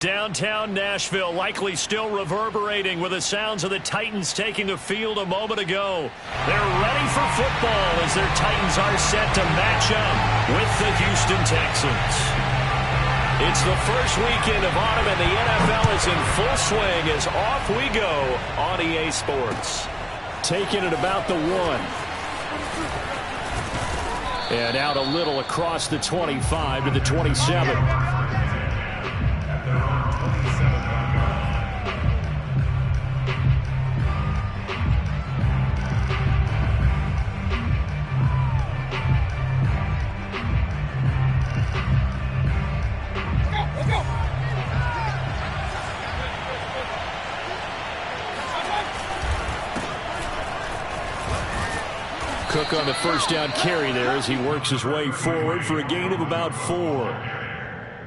Downtown Nashville likely still reverberating with the sounds of the Titans taking the field a moment ago. They're ready for football as their Titans are set to match up with the Houston Texans. It's the first weekend of autumn and the NFL is in full swing as off we go on EA Sports. Taking it about the 1. And out a little across the 25 to the 27. Cook on the first down carry there as he works his way forward for a gain of about 4.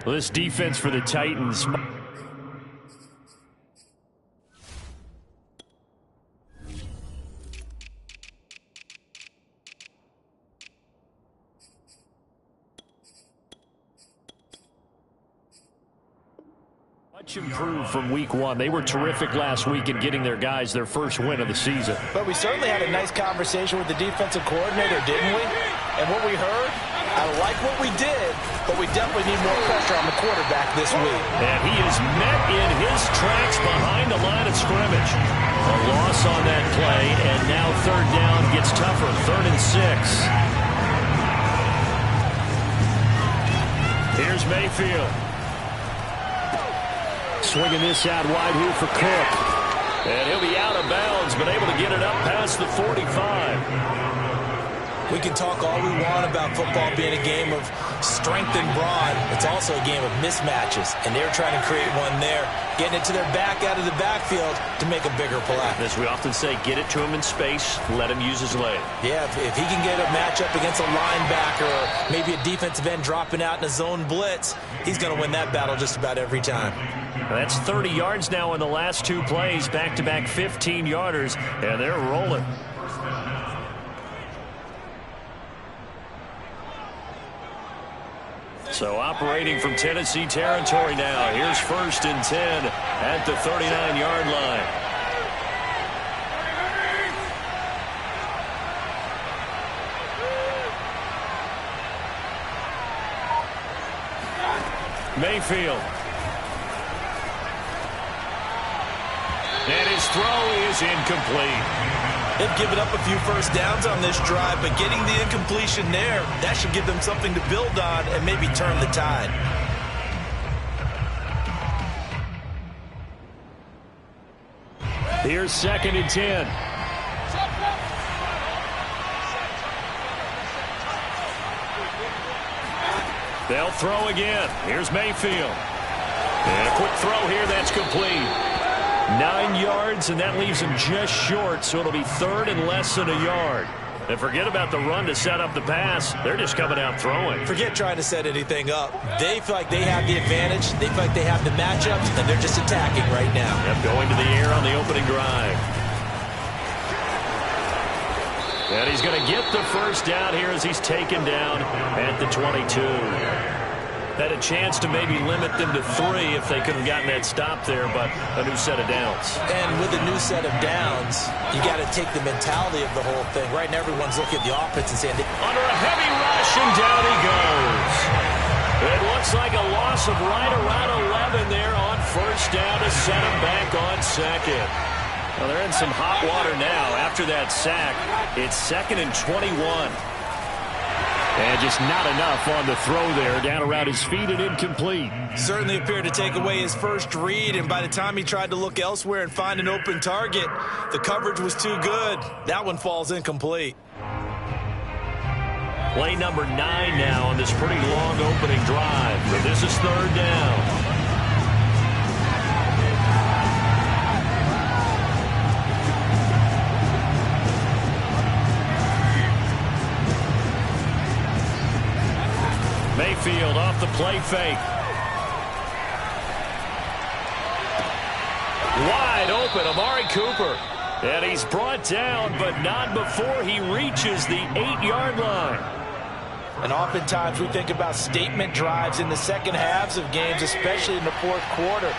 Well, this defense for the Titans. Much improved from week 1. They were terrific last week in getting their guys their first win of the season. But we certainly had a nice conversation with the defensive coordinator, didn't we? And what we heard, I like what we did, but we definitely need more pressure on the quarterback this week. And he is met in his tracks behind the line of scrimmage. A loss on that play, and now third down gets tougher. 3rd and 6. Here's Mayfield. Swinging this out wide here for Cook. And he'll be out of bounds, but able to get it up past the 45. We can talk all we want about football being a game of strength and brawn. It's also a game of mismatches, and they're trying to create one there, getting it to their back out of the backfield to make a bigger play. As we often say, get it to him in space, let him use his leg. Yeah, if he can get a matchup against a linebacker or maybe a defensive end dropping out in a zone blitz, he's going to win that battle just about every time. That's 30 yards now in the last 2 plays, back-to-back 15-yarders, and they're rolling. So operating from Tennessee territory now. Here's 1st and 10 at the 39-yard line. Mayfield. And his throw is incomplete. They've given up a few first downs on this drive, but getting the incompletion there, that should give them something to build on and maybe turn the tide. Here's 2nd and 10. They'll throw again. Here's Mayfield. And a quick throw here, that's complete. 9 yards, and that leaves him just short, so it'll be 3rd and less than a yard. And forget about the run to set up the pass. They're just coming out throwing. Forget trying to set anything up. They feel like they have the advantage. They feel like they have the matchups, and they're just attacking right now. Yep, going to the air on the opening drive. And he's going to get the first down here as he's taken down at the 22. Had a chance to maybe limit them to 3 if they could have gotten that stop there, but a new set of downs. And with a new set of downs, you got to take the mentality of the whole thing. Right now, everyone's looking at the offense and saying, under a heavy rush, and down he goes. It looks like a loss of right around 11 there on 1st down to set him back on 2nd. Well, they're in some hot water now. After that sack, it's 2nd and 21. And just not enough on the throw there. Down around his feet and incomplete. Certainly appeared to take away his first read, and by the time he tried to look elsewhere and find an open target, the coverage was too good. That one falls incomplete. Play number 9 now on this pretty long opening drive. But this is 3rd down. Mayfield off the play fake. Wide open, Amari Cooper. And he's brought down, but not before he reaches the 8-yard line. And oftentimes we think about statement drives in the second halves of games, especially in the fourth quarter.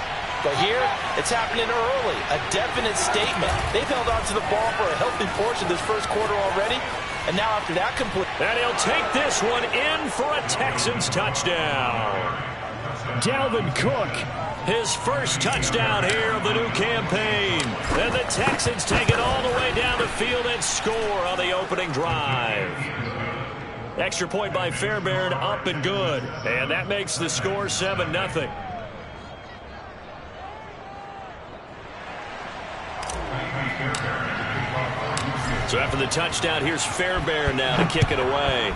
But here, it's happening early, a definite statement. They've held on to the ball for a healthy portion of this first quarter already. And now after that complete. And he'll take this one in for a Texans touchdown. Dalvin Cook, his first touchdown here of the new campaign. And the Texans take it all the way down the field and score on the opening drive. Extra point by Fairbairn, up and good. And that makes the score 7-0. So after the touchdown, here's Fairbairn now to kick it away.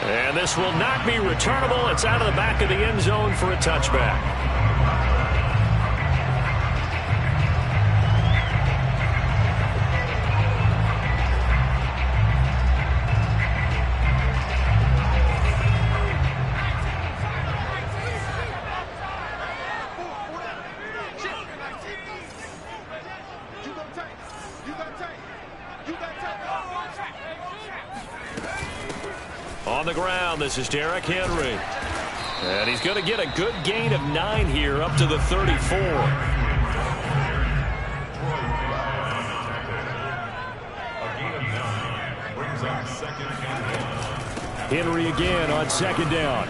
And this will not be returnable. It's out of the back of the end zone for a touchback. On the ground, this is Derrick Henry. And he's going to get a good gain of 9 here up to the 34. Henry again on second down.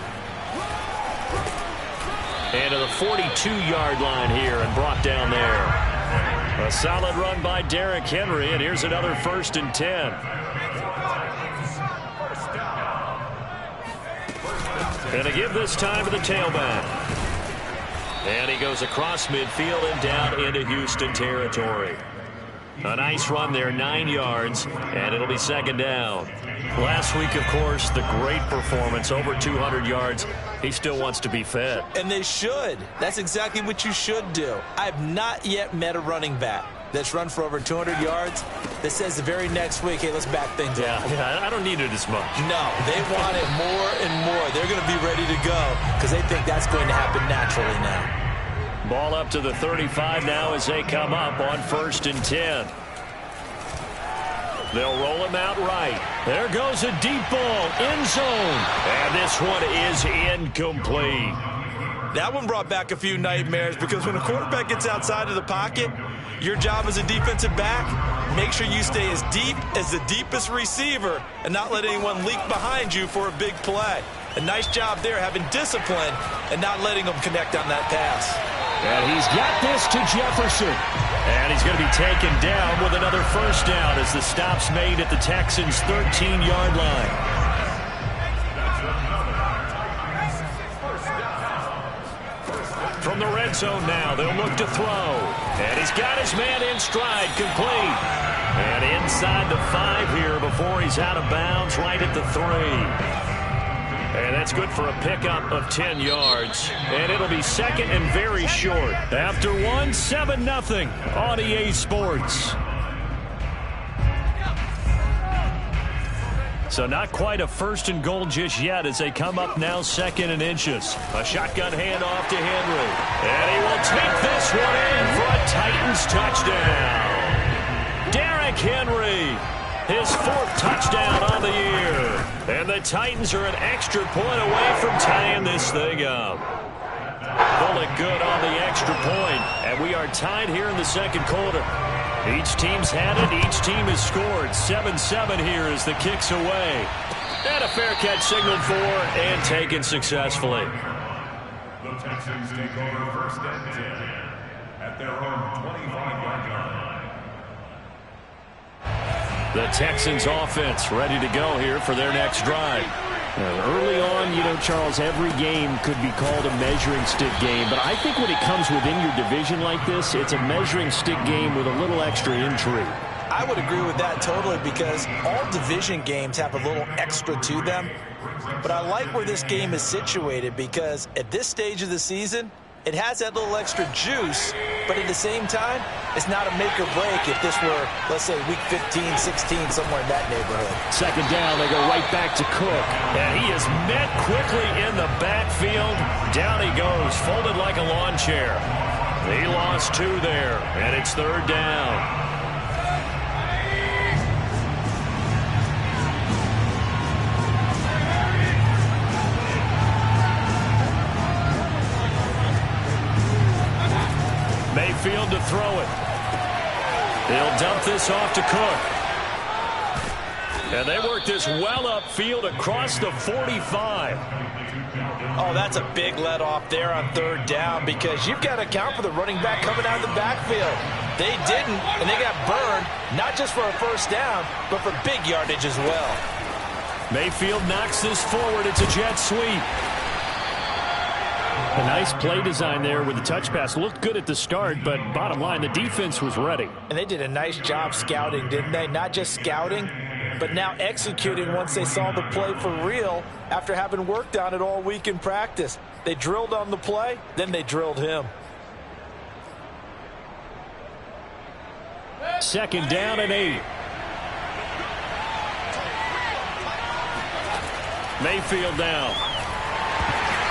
And to the 42-yard line here and brought down there. A solid run by Derrick Henry, and here's another 1st and 10. And to give this time to the tailback. And he goes across midfield and down into Houston territory. A nice run there, 9 yards, and it'll be 2nd down. Last week, of course, the great performance, over 200 yards. He still wants to be fed. And they should. That's exactly what you should do. I've not yet met a running back that's run for over 200 yards that says the very next week, hey, let's back things up. Yeah, I don't need it as much. No, they want it more and more. They're going to be ready to go because they think that's going to happen naturally now. Ball up to the 35 now as they come up on 1st and 10. They'll roll him out right. There goes a deep ball, end zone. And this one is incomplete. That one brought back a few nightmares because when a quarterback gets outside of the pocket, your job as a defensive back, make sure you stay as deep as the deepest receiver and not let anyone leak behind you for a big play. A nice job there having discipline and not letting them connect on that pass. And he's got this to Jefferson. And he's going to be taken down with another 1st down as the stop's made at the Texans' 13-yard line. From the red zone now, they'll look to throw. And he's got his man in stride, complete. And inside the 5 here before he's out of bounds, right at the 3. And that's good for a pickup of 10 yards. And it'll be 2nd and very short. After 1, 7-0 on EA Sports. So not quite a 1st and goal just yet as they come up now 2nd and inches. A shotgun handoff to Henry. And he will take this one in for a Titans touchdown. Derrick Henry, his 4th touchdown on the year. And the Titans are an extra point away from tying this thing up. Pull it good on the extra point. And we are tied here in the 2nd quarter. Each team's had it. Each team has scored. 7-7 here as the kick's away. And a fair catch signaled for and taken successfully. The Texans take over 1st and 10 at their own 25-yard line. The Texans offense ready to go here for their next drive. Early on, you know, Charles, every game could be called a measuring stick game. But I think when it comes within your division like this, it's a measuring stick game with a little extra intrigue. I would agree with that totally because all division games have a little extra to them. But I like where this game is situated because at this stage of the season, it has that little extra juice, but at the same time, it's not a make or break if this were, let's say, week 15, 16, somewhere in that neighborhood. 2nd down, they go right back to Cook. And he is met quickly in the backfield. Down he goes, folded like a lawn chair. He lost 2 there, and it's 3rd down. field to throw it. He'll dump this off to Cook. And they work this well upfield across the 45. Oh, that's a big let off there on third down because you've got to account for the running back coming out of the backfield. They didn't, and they got burned, not just for a first down, but for big yardage as well. Mayfield knocks this forward. It's a jet sweep. A nice play design there with the touch pass. Looked good at the start, but bottom line, the defense was ready. And they did a nice job scouting, didn't they? Not just scouting, but now executing once they saw the play for real after having worked on it all week in practice. They drilled on the play, then they drilled him. Second down and 8. Mayfield down.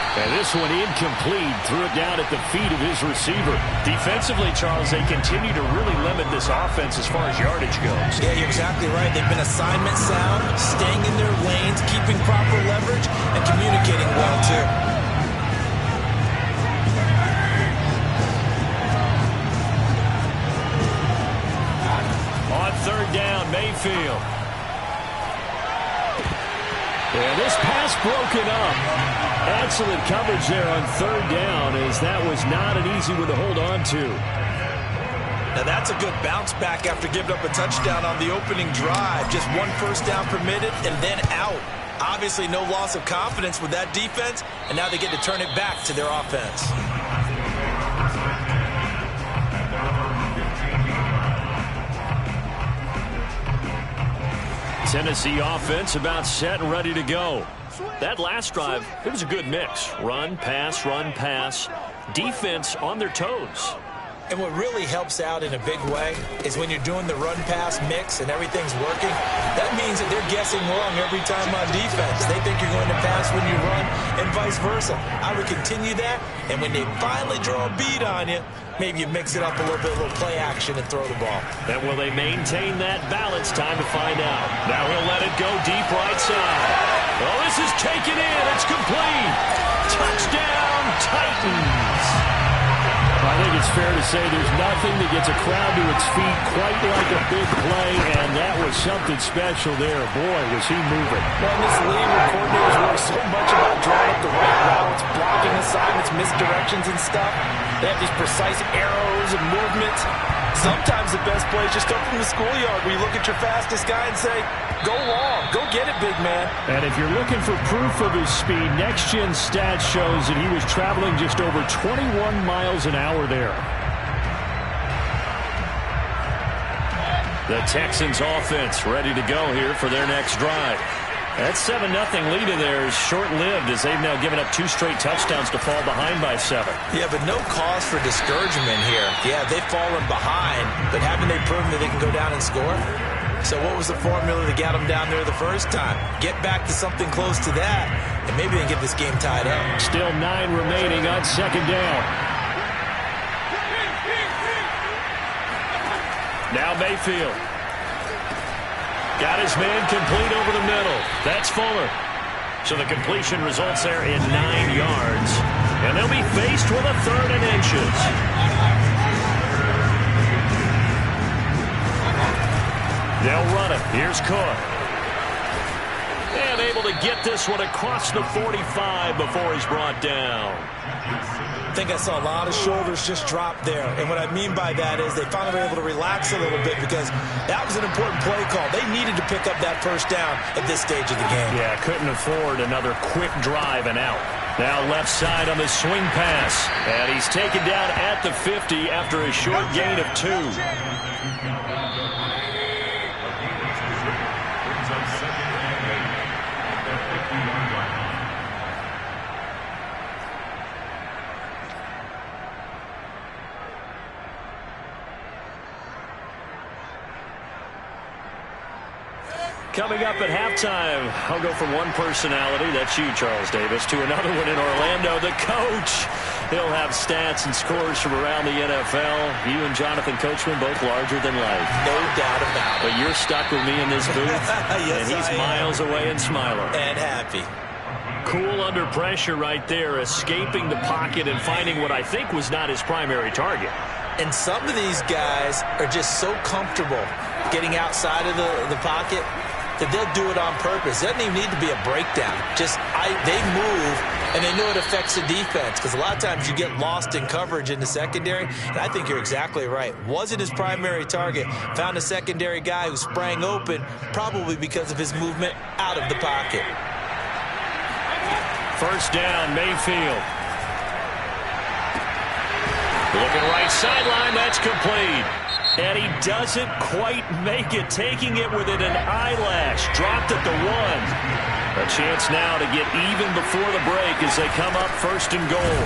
And this one incomplete. Threw it down at the feet of his receiver. Defensively, Charles, they continue to really limit this offense as far as yardage goes. Yeah, you're exactly right. They've been assignment sound, staying in their lanes, keeping proper leverage, and communicating well, too. On third down, Mayfield. And this pass broken up. Excellent coverage there on third down, as that was not an easy one to hold on to. Now that's a good bounce back after giving up a touchdown on the opening drive. Just one first down permitted and then out. Obviously no loss of confidence with that defense, and now they get to turn it back to their offense. Tennessee offense about set and ready to go. That last drive, it was a good mix. Run, pass, run, pass. Defense on their toes. And what really helps out in a big way is when you're doing the run-pass mix and everything's working, that means that they're guessing wrong every time on defense. They think you're going to pass when you run and vice versa. I would continue that, and when they finally draw a beat on you, maybe you mix it up a little bit, a little play action, and throw the ball. And will they maintain that balance? Time to find out. Now he'll let it go deep right side. Oh, this is taken in. It's complete. Touchdown, Titans. I think it's fair to say there's nothing that gets a crowd to its feet quite like a big play, and that was something special there. Boy, was he moving. Well, in this league where coordinators work so much about drawing up the right routes, blocking assignments, misdirections and stuff, they have these precise arrows and movements. Sometimes the best plays just come from the schoolyard where you look at your fastest guy and say, go long, go get it, big man. And if you're looking for proof of his speed, Next Gen Stats shows that he was traveling just over 21 miles an hour there. The Texans offense ready to go here for their next drive. That 7-0 lead in there is short-lived as they've now given up 2 straight touchdowns to fall behind by 7. Yeah, but no cause for discouragement here. Yeah, they've fallen behind, but haven't they proven that they can go down and score? So what was the formula that got them down there the first time? Get back to something close to that, and maybe they can get this game tied up. Still 9 remaining on second down. Now Mayfield. Got his man complete over the middle. That's Fuller. So the completion results there in 9 yards. And they'll be faced with a 3rd and inches. They'll run it. Here's Cook. And able to get this one across the 45 before he's brought down. I think I saw a lot of shoulders just drop there. And what I mean by that is they finally were able to relax a little bit because that was an important play call. They needed to pick up that first down at this stage of the game. Yeah, couldn't afford another quick drive and out. Now left side on the swing pass. And he's taken down at the 50 after a short gain of 2. Coming up at halftime, I'll go from one personality, that's you, Charles Davis, to another one in Orlando, the coach. He'll have stats and scores from around the NFL. You and Jonathan Coachman, both larger than life. No doubt about it. But you're stuck with me in this booth, yes, and he's miles away and smiling. And happy. Cool under pressure right there, escaping the pocket and finding what I think was not his primary target. And some of these guys are just so comfortable getting outside of the pocket that they'll do it on purpose. It doesn't even need to be a breakdown. They move, and they know it affects the defense, because a lot of times you get lost in coverage in the secondary, and I think you're exactly right. Wasn't his primary target. Found a secondary guy who sprang open, probably because of his movement out of the pocket. First down, Mayfield. Looking right sideline, that's complete. And he doesn't quite make it, taking it within an eyelash. Dropped at the 1. A chance now to get even before the break as they come up first and goal.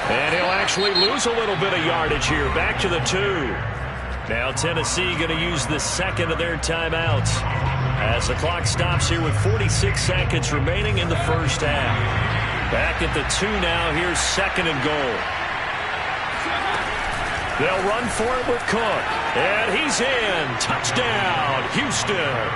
And he'll actually lose a little bit of yardage here. Back to the 2. Now Tennessee going to use the second of their timeouts as the clock stops here with 46 seconds remaining in the first half. Back at the 2 now. Here's second and goal. They'll run for it with Cook. And he's in. Touchdown, Houston.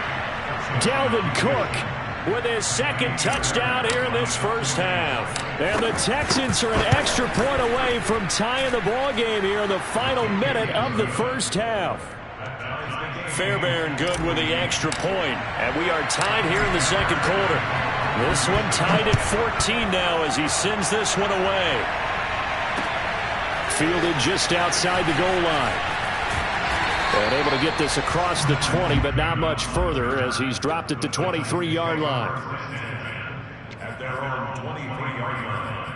Dalvin Cook with his second touchdown here in this first half. And the Texans are an extra point away from tying the ball game here in the final minute of the first half. Fairbairn good with the extra point. And we are tied here in the second quarter. This one tied at 14 now as he sends this one away. Fielded just outside the goal line. And able to get this across the 20, but not much further as he's dropped it to 23-yard line. At their own 23-yard line.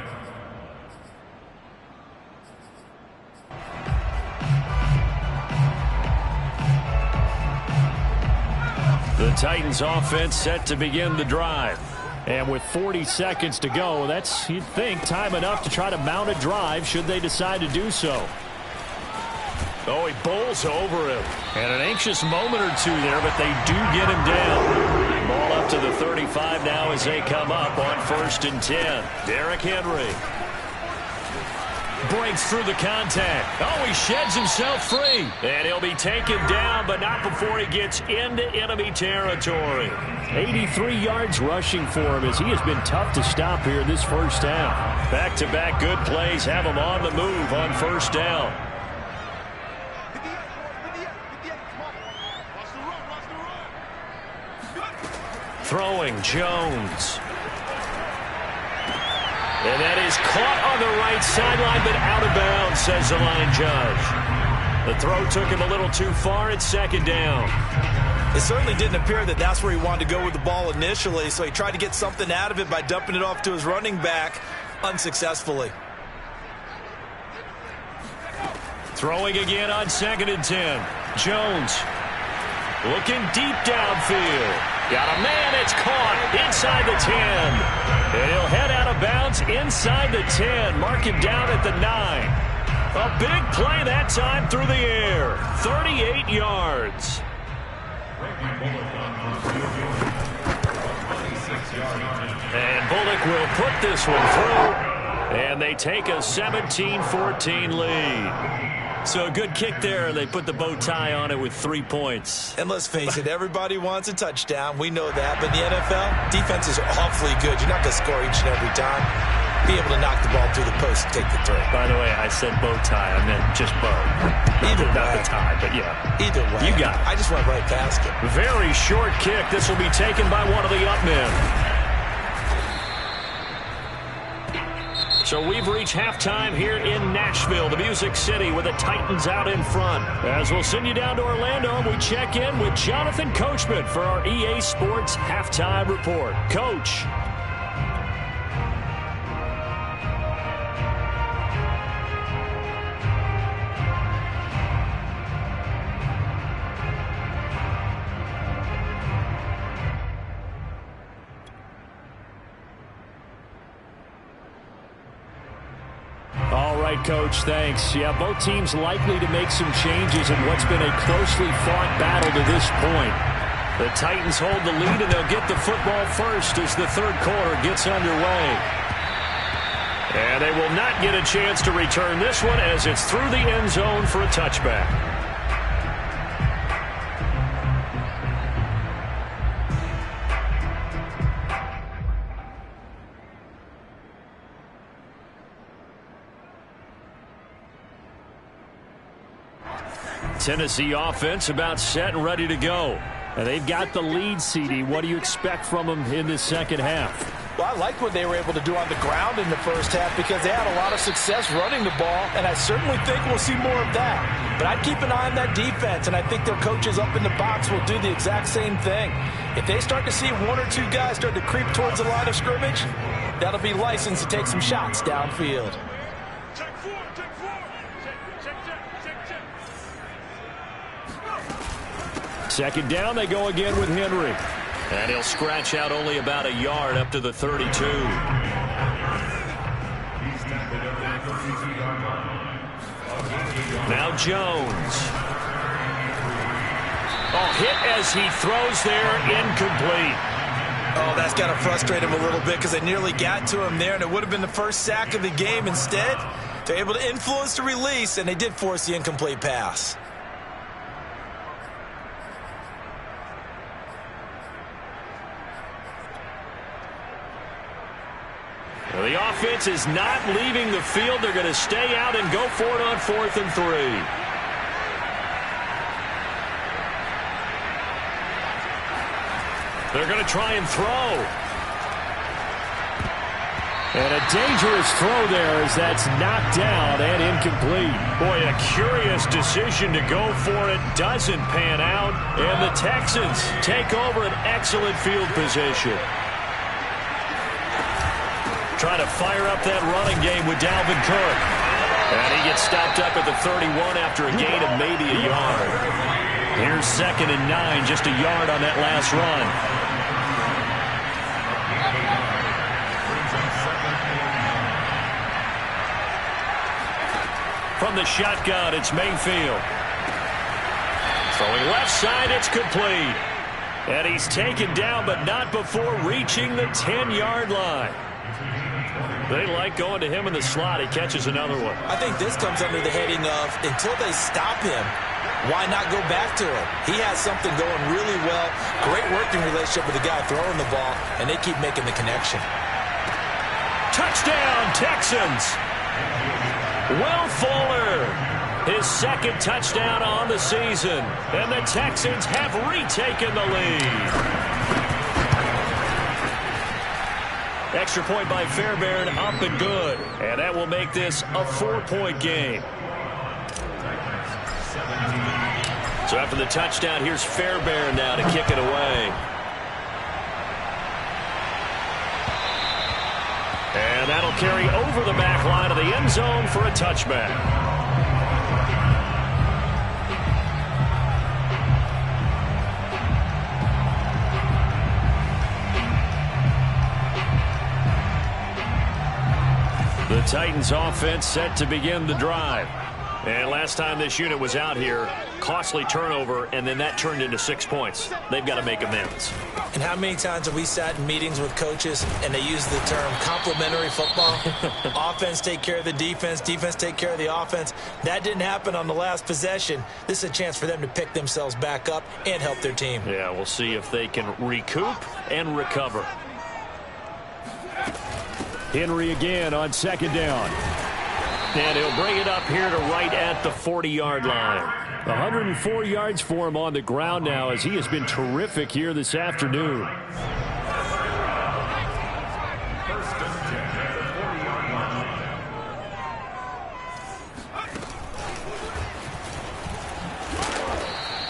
The Titans offense set to begin the drive. And with 40 seconds to go, that's, you'd think, time enough to try to mount a drive should they decide to do so. Oh, he bowls over him. And an anxious moment or two there, but they do get him down. Ball up to the 35 now as they come up on 1st and 10. Derrick Henry breaks through the contact. Oh, he sheds himself free. And he'll be taken down, but not before he gets into enemy territory. 83 yards rushing for him as he has been tough to stop here this first half. Back-to-back good plays have him on the move on first down. Throwing Jones. And that is caught on the right sideline, but out of bounds, says the line judge. The throw took him a little too far at second down. It certainly didn't appear that that's where he wanted to go with the ball initially, so he tried to get something out of it by dumping it off to his running back unsuccessfully. Throwing again on 2nd and 10. Jones looking deep downfield. Got a man, it's caught inside the 10. And he'll head out of bounds inside the 10. Mark him down at the 9. A big play that time through the air. 38 yards. And Bullock will put this one through. And they take a 17-14 lead. So a good kick there. They put the bow tie on it with 3 points. And let's face it, everybody wants a touchdown. We know that. But in the NFL, defenses are awfully good. You're not going to score each and every time. Be able to knock the ball through the post and take the throw. By the way, I said bow tie. I meant just bow. Either not way. the tie, but yeah. Either way. You got it. I just went right past it. Very short kick. This will be taken by one of the up men. So we've reached halftime here in Nashville, the Music City, with the Titans out in front. As we'll send you down to Orlando, we check in with Jonathan Coachman for our EA Sports Halftime Report. Coach. Coach, thanks. Yeah, both teams likely to make some changes in what's been a closely fought battle to this point. The Titans hold the lead, and they'll get the football first as the third quarter gets underway. And they will not get a chance to return this one as it's through the end zone for a touchback. Tennessee offense about set and ready to go. And they've got the lead, CD. What do you expect from them in the second half? Well, I like what they were able to do on the ground in the first half because they had a lot of success running the ball, and I certainly think we'll see more of that. But I'd keep an eye on that defense, and I think their coaches up in the box will do the exact same thing. If they start to see one or two guys start to creep towards the line of scrimmage, that'll be licensed to take some shots downfield. Second down, they go again with Henry. And he'll scratch out only about a yard up to the 32. Now Jones. Oh, hit as he throws there, incomplete. Oh, that's got to frustrate him a little bit because they nearly got to him there, and it would have been the first sack of the game. Instead, they're able to influence the release, and they did force the incomplete pass. Well, the offense is not leaving the field. They're going to stay out and go for it on 4th and 3. They're going to try and throw. And a dangerous throw there as that's knocked down and incomplete. Boy, a curious decision to go for it. Doesn't pan out. And the Texans take over an excellent field position. Trying to fire up that running game with Dalvin Cook. And he gets stopped up at the 31 after a gain of maybe a yard. Here's 2nd and 9, just a yard on that last run. From the shotgun, it's Mayfield. Throwing left side, it's complete. And he's taken down, but not before reaching the 10-yard line. They like going to him in the slot. He catches another one. I think this comes under the heading of until they stop him, why not go back to him? He has something going really well. Great working relationship with the guy throwing the ball, and they keep making the connection. Touchdown, Texans. Will Fuller, his 2nd touchdown on the season. And the Texans have retaken the lead. Extra point by Fairbairn, up and good. And that will make this a 4-point game. So after the touchdown, here's Fairbairn now to kick it away. And that'll carry over the back line of the end zone for a touchback. The Titans offense set to begin the drive. And last time this unit was out here, costly turnover, and then that turned into 6 points. They've got to make amends. And how many times have we sat in meetings with coaches and they use the term complementary football? Offense take care of the defense, defense take care of the offense. That didn't happen on the last possession. This is a chance for them to pick themselves back up and help their team. Yeah, we'll see if they can recoup and recover. Henry again on 2nd down. And he'll bring it up here to right at the 40-yard line. 104 yards for him on the ground now as he has been terrific here this afternoon.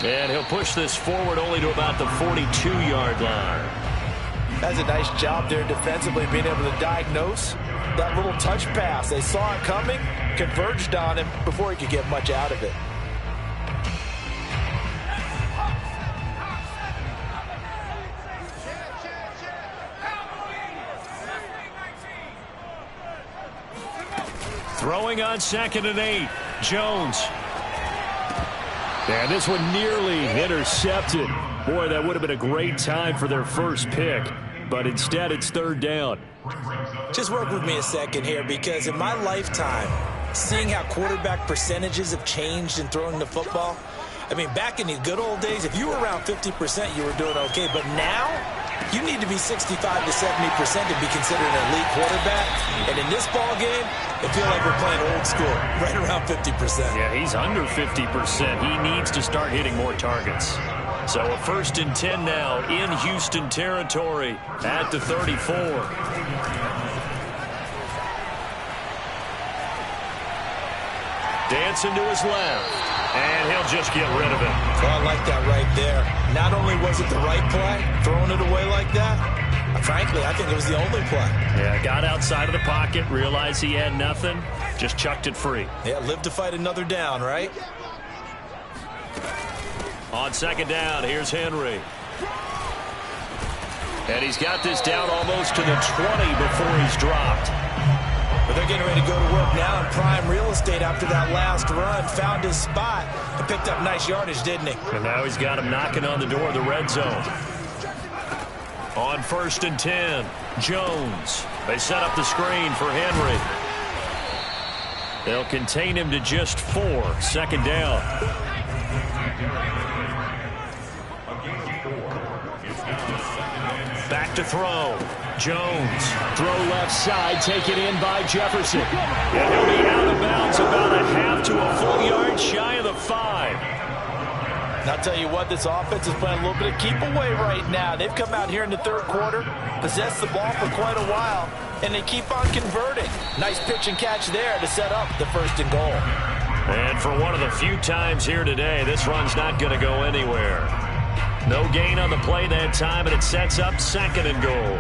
And he'll push this forward only to about the 42-yard line. That's a nice job there defensively, being able to diagnose that little touch pass. They saw it coming, converged on him before he could get much out of it. Throwing on 2nd and 8, Jones. And this one nearly intercepted. Boy, that would have been a great time for their first pick. But instead, it's 3rd down. Just work with me a second here, because in my lifetime, seeing how quarterback percentages have changed in throwing the football, I mean, back in the good old days, if you were around 50%, you were doing okay. But now, you need to be 65 to 70% to be considered an elite quarterback. And in this ball game, it feels like we're playing old school, right around 50%. Yeah, he's under 50%. He needs to start hitting more targets. So a 1st and 10 now in Houston territory at the 34. Dancing to his left. And he'll just get rid of it. Well, I like that right there. Not only was it the right play, throwing it away like that, frankly, I think it was the only play. Yeah, got outside of the pocket, realized he had nothing, just chucked it free. Yeah, live to fight another down, right? On 2nd down, here's Henry. And he's got this down almost to the 20 before he's dropped. But they're getting ready to go to work now in prime real estate after that last run. Found his spot and picked up nice yardage, didn't he? And now he's got him knocking on the door of the red zone. On 1st and 10, Jones. They set up the screen for Henry. They'll contain him to just 4. 2nd down. Back to throw. Jones. Throw left side, taken in by Jefferson. And he'll be out of bounds about a half to a full yard shy of the 5. And I'll tell you what, this offense is playing a little bit of keep away right now. They've come out here in the 3rd quarter, possessed the ball for quite a while, and they keep on converting. Nice pitch and catch there to set up the 1st and goal. And for one of the few times here today, this run's not going to go anywhere. No gain on the play that time, and it sets up 2nd and goal.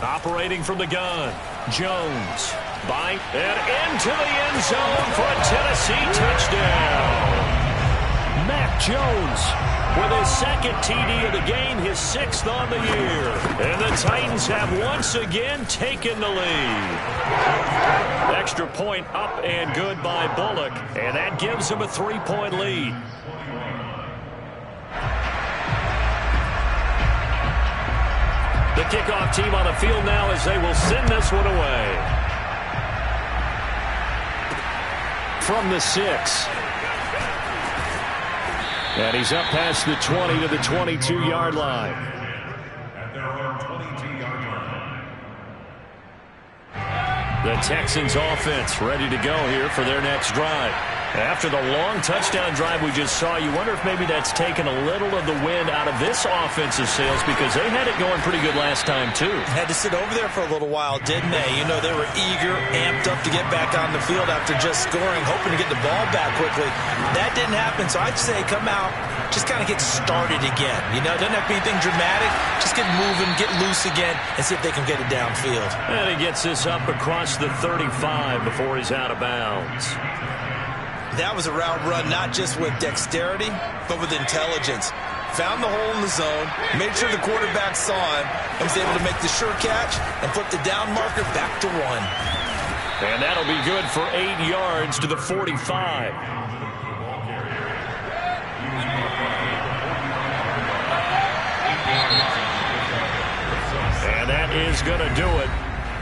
Operating from the gun, Jones. By and into the end zone for a Tennessee touchdown. Mac Jones with his 2nd TD of the game, his 6th on the year. And the Titans have once again taken the lead. Extra point up and good by Bullock, and that gives him a 3-point lead. The kickoff team on the field now as they will send this one away. From the 6. And he's up past the 20 to the 22-yard line. At their own 22-yard line. The Texans offense ready to go here for their next drive. After the long touchdown drive we just saw, you wonder if maybe that's taken a little of the wind out of this offensive sails, because they had it going pretty good last time, too. Had to sit over there for a little while, didn't they? You know, they were eager, amped up to get back on the field after just scoring, hoping to get the ball back quickly. That didn't happen, so I'd say come out, just kind of get started again. You know, doesn't have to be anything dramatic. Just get moving, get loose again, and see if they can get it downfield. And he gets this up across the 35 before he's out of bounds. That was a route run not just with dexterity, but with intelligence. Found the hole in the zone, made sure the quarterback saw him, and was able to make the sure catch and flip the down marker back to 1. And that'll be good for 8 yards to the 45. And that is going to do it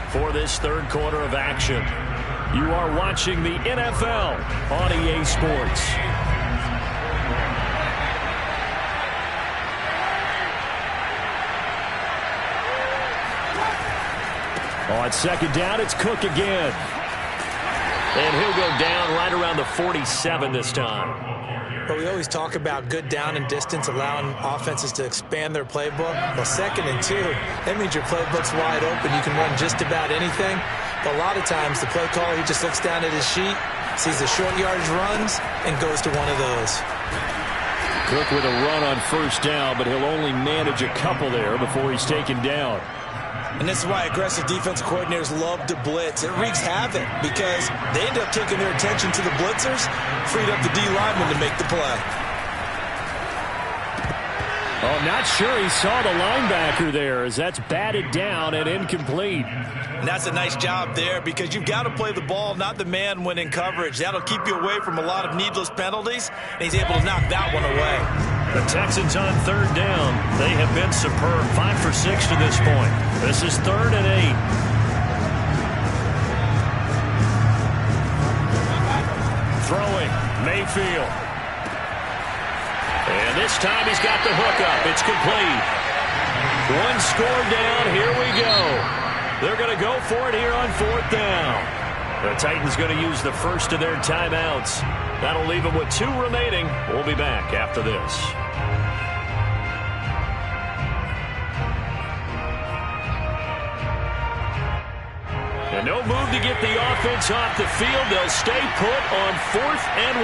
for this 3rd quarter of action. You are watching the NFL on EA Sports. On 2nd down, it's Cook again. And he'll go down right around the 47 this time. But we always talk about good down and distance, allowing offenses to expand their playbook. Well, 2nd and 2, that means your playbook's wide open. You can run just about anything. But a lot of times, the play caller, he just looks down at his sheet, sees the short yardage runs, and goes to one of those. Cook with a run on 1st down, but he'll only manage a couple there before he's taken down. And this is why aggressive defensive coordinators love to blitz. It wreaks havoc because they end up taking their attention to the blitzers, freed up the D lineman to make the play. Oh, not sure he saw the linebacker there, as that's batted down and incomplete. And that's a nice job there, because you've got to play the ball, not the man when in coverage. That'll keep you away from a lot of needless penalties, and he's able to knock that one away. The Texans on 3rd down. They have been superb. 5 for 6 to this point. This is 3rd and 8. Throwing. Mayfield. And this time he's got the hook up. It's complete. One score down. Here we go. They're going to go for it here on 4th down. The Titans going to use the first of their timeouts. That'll leave them with 2 remaining. We'll be back after this. And no move to get the offense off the field. They'll stay put on 4th and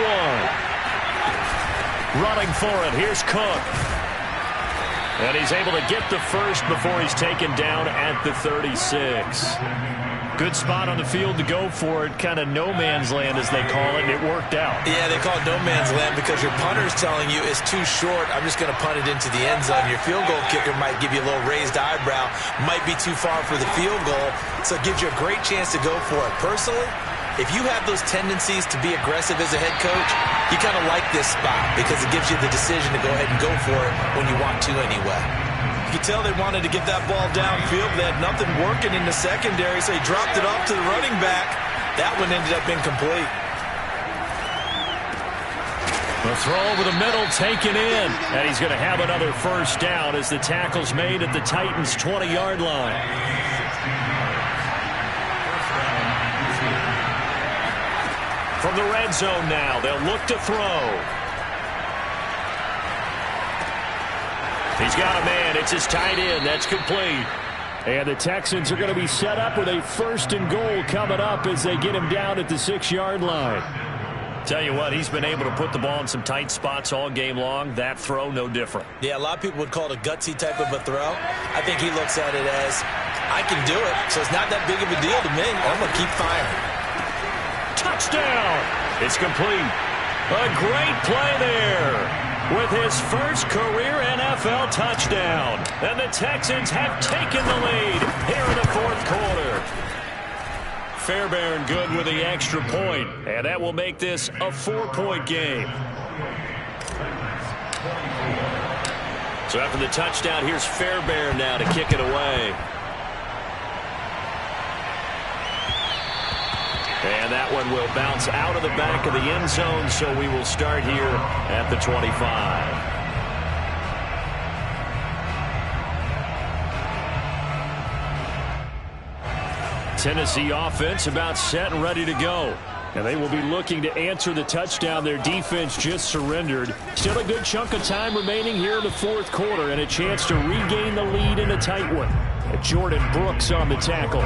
1. Running for it, here's Cook. And he's able to get the first before he's taken down at the 36. Good spot on the field to go for it. Kind of no man's land, as they call it, and it worked out. Yeah, they call it no man's land because your punter's telling you it's too short. I'm just going to punt it into the end zone. Your field goal kicker might give you a little raised eyebrow. Might be too far for the field goal, so it gives you a great chance to go for it. Personally, if you have those tendencies to be aggressive as a head coach, you kind of like this spot because it gives you the decision to go ahead and go for it when you want to anyway. You could tell they wanted to get that ball downfield. They had nothing working in the secondary, so he dropped it off to the running back. That one ended up incomplete. The throw over the middle taken in. And he's going to have another first down as the tackle's made at the Titans' 20-yard line. From the red zone now, they'll look to throw. He's got a man. It's his tight end. That's complete. And the Texans are going to be set up with a 1st and goal coming up as they get him down at the 6-yard line. Tell you what, he's been able to put the ball in some tight spots all game long. That throw, no different. Yeah, a lot of people would call it a gutsy type of a throw. I think he looks at it as, I can do it, so it's not that big of a deal to me. I'm going to keep firing. Touchdown! It's complete. A great play there with his first career NFL touchdown. And the Texans have taken the lead here in the 4th quarter. Fairbairn good with the extra point, and that will make this a 4-point game. So after the touchdown, here's Fairbairn now to kick it away. And that one will bounce out of the back of the end zone, so we will start here at the 25. Tennessee offense about set and ready to go. And they will be looking to answer the touchdown their defense just surrendered. Still a good chunk of time remaining here in the 4th quarter and a chance to regain the lead in a tight one. Jordan Brooks on the tackle.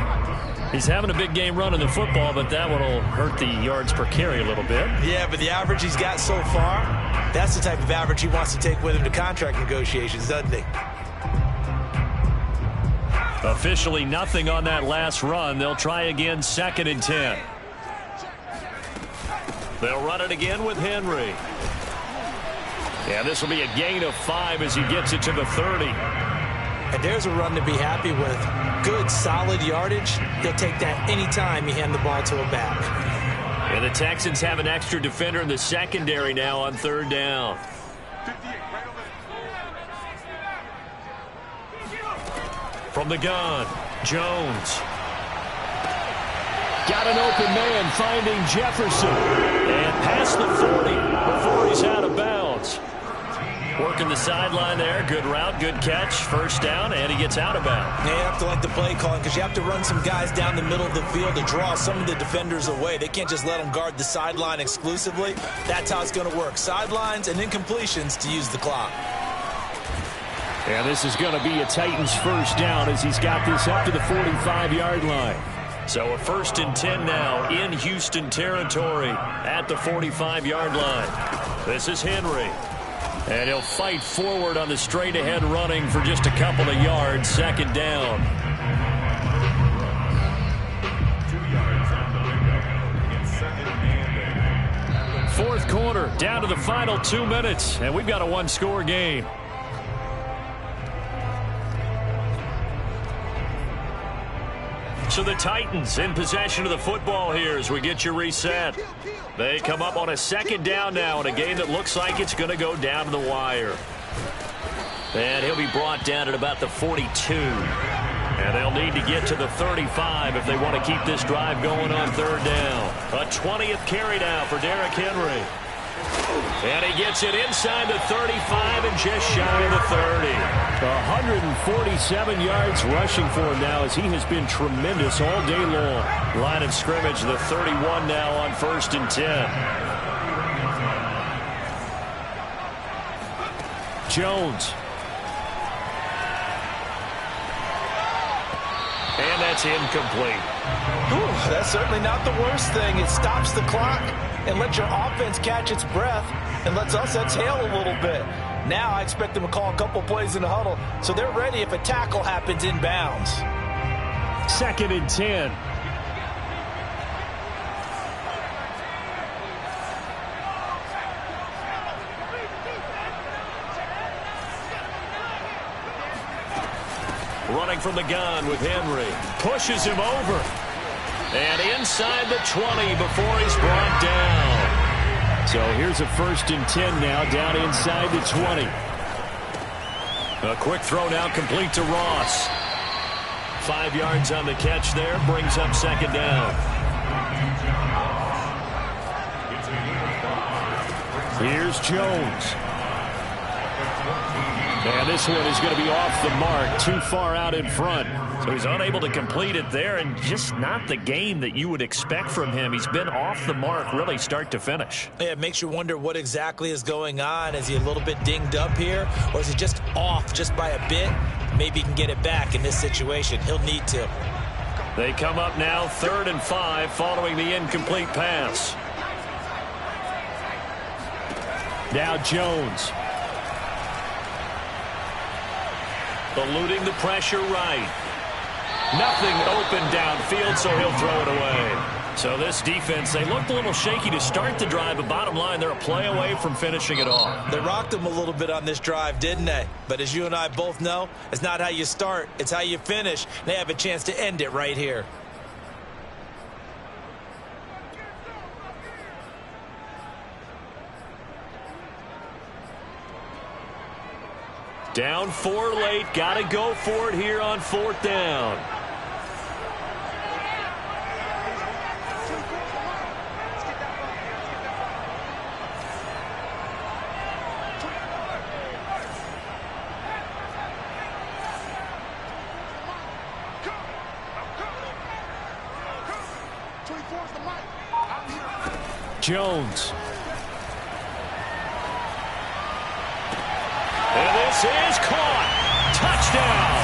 He's having a big game running the football, but that one will hurt the yards per carry a little bit. Yeah, but the average he's got so far, that's the type of average he wants to take with him to contract negotiations, doesn't he? Officially nothing on that last run. They'll try again 2nd and 10. They'll run it again with Henry. Yeah, this will be a gain of 5 as he gets it to the 30. And there's a run to be happy with. Good, solid yardage. He'll take that anytime you hand the ball to a back. And the Texans have an extra defender in the secondary now on 3rd down. From the gun, Jones. Got an open man finding Jefferson. And past the 40 before he's out of bounds. Working the sideline there. Good route, good catch. First down, and he gets out of bounds. Yeah, you have to like the play calling because you have to run some guys down the middle of the field to draw some of the defenders away. They can't just let them guard the sideline exclusively. That's how it's going to work. Sidelines and incompletions to use the clock. And this is going to be a Titans first down as he's got this up to the 45-yard line. So a 1st and 10 now in Houston territory at the 45-yard line. This is Henry. And he'll fight forward on the straight-ahead running for just a couple of yards. 2nd down. 2 yards on the pickup. It's 2nd and 4th quarter, down to the final 2 minutes, and we've got a 1-score game. So the Titans in possession of the football here as we get you reset. They come up on a 2nd down now in a game that looks like it's going to go down to the wire. And he'll be brought down at about the 42. And they'll need to get to the 35 if they want to keep this drive going on 3rd down. A 20th carry now for Derrick Henry. And he gets it inside the 35 and just shy of the 30. 147 yards rushing for him now as he has been tremendous all day long. Line of scrimmage, the 31 now on 1st and 10. Jones. And that's incomplete. Ooh, that's certainly not the worst thing. It stops the clock and lets your offense catch its breath and lets us exhale a little bit. Now I expect them to call a couple plays in the huddle so they're ready if a tackle happens inbounds. 2nd and 10. Running from the gun with Henry. Pushes him over. And inside the 20 before he's brought down. So here's a 1st and 10 now, down inside the 20. A quick throw now complete to Ross. 5 yards on the catch there, brings up 2nd down. Here's Jones. And this one is going to be off the mark, too far out in front. So he's unable to complete it there, and just not the game that you would expect from him. He's been off the mark really start to finish. Yeah, it makes you wonder what exactly is going on. Is he a little bit dinged up here, or is he just off just by a bit? Maybe he can get it back in this situation. He'll need to. They come up now 3rd and 5 following the incomplete pass. Now Jones. Eluding the pressure right. Nothing open downfield, so he'll throw it away. So this defense, they looked a little shaky to start the drive, but bottom line, they're a play away from finishing it off. They rocked him a little bit on this drive, didn't they? But as you and I both know, it's not how you start, it's how you finish. They have a chance to end it right here. Down 4 late. Got to go for it here on 4th down. Jones. And this is caught. Touchdown.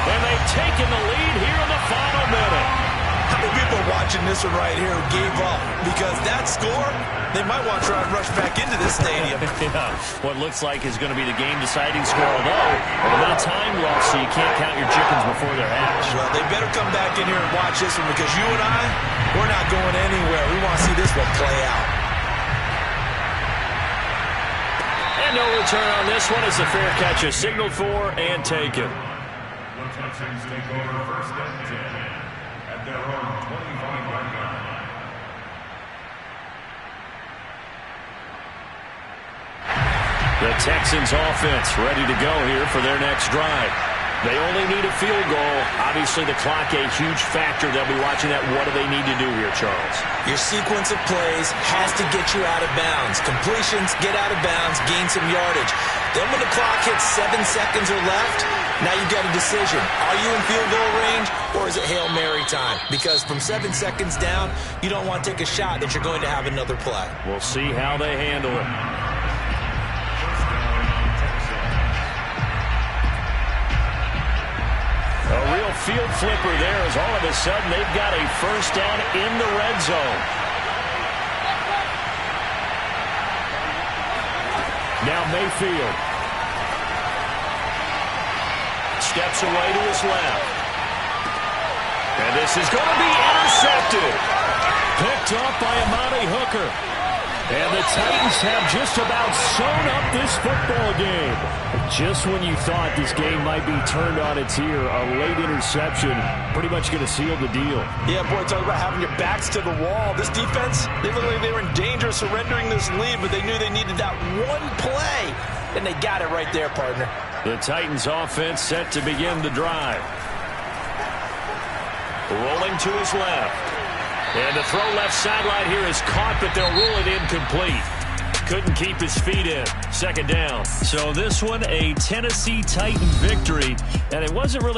And they've taken the lead here in the final minute. How many people are watching this one right here who gave up? Because that score, they might want to try and rush back into this stadium. Yeah, what looks like is going to be the game-deciding score, although a bit of time left, so you can't count your chickens before they're hatched. Well, they better come back in here and watch this one because you and I, we're not going anywhere. We want to see this one play out. And no return on this one as the fair catch is signaled for and taken. The Texans take over 1st and 10 at their own 25-yard line. The Texans offense ready to go here for their next drive. They only need a field goal. Obviously, the clock a huge factor. They'll be watching that. What do they need to do here, Charles? Your sequence of plays has to get you out of bounds. Completions, get out of bounds, gain some yardage. Then when the clock hits 7 seconds or left, now you've got a decision. Are you in field goal range or is it Hail Mary time? Because from 7 seconds down, you don't want to take a shot that you're going to have another play. We'll see how they handle it. A real field flipper there as all of a sudden they've got a 1st down in the red zone. Now Mayfield. Steps away to his left. And this is going to be intercepted. Picked up by Amani Hooker. And the Titans have just about sewn up this football game. Just when you thought this game might be turned on its ear, a late interception pretty much going to seal the deal. Yeah, boy, talk about having your backs to the wall. This defense, they looked like they were in danger of surrendering this lead, but they knew they needed that one play, and they got it right there, partner. The Titans offense set to begin the drive. Rolling to his left. And the throw left sideline here is caught, but they'll rule it incomplete. couldn't keep his feet in. Second down. So this one, a Tennessee Titan victory, and it wasn't really